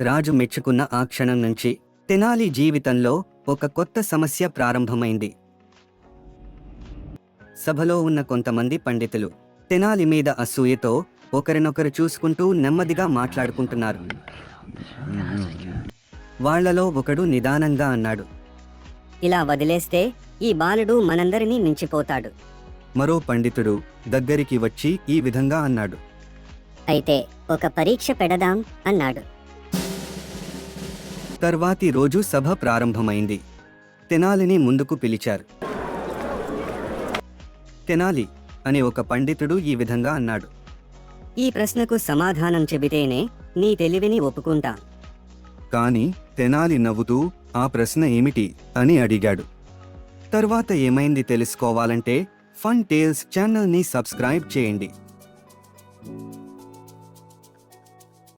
రాజు మెచ్చుకున్న ఆ క్షణం నుంచి తెనాలి జీవితంలో ఒక కొత్త సమస్య ప్రారంభమైంది. సభలో ఉన్న కొంతమంది పండితులు తెనాలి మీద అసూయతో ఒకరినొకరు చూసుకుంటూ నెమ్మదిగా మాట్లాడుకుంటున్నారు. వాళ్లలో ఒకడు నిదానంగా అన్నాడు, ఇలా వదిలేస్తే ఈ బాలుడు మనందరినీ మించిపోతాడు. మరో పండితుడు దగ్గరికి వచ్చి ఈ విధంగా అన్నాడు. అయితే ఒక పరీక్ష పెడదాం అన్నాడు. తర్వాతి రోజు సభ ప్రారంభమైంది. తెనాలిని ముందుకు పిలిచారు. తెనాలి అనే ఒక పండితుడు ఈ విధంగా అన్నాడు. ఈ ప్రశ్నకు సమాధానం చెబితేనే నీ తెలివిని ఒప్పుకుంటా. కాని తెనాలి నవ్వుతూ ఆ ప్రశ్న ఏమిటి అని అడిగాడు. తర్వాత ఏమైంది తెలుసుకోవాలంటే ఫన్ టేల్స్ ఛానల్ని సబ్స్క్రైబ్ చేయండి.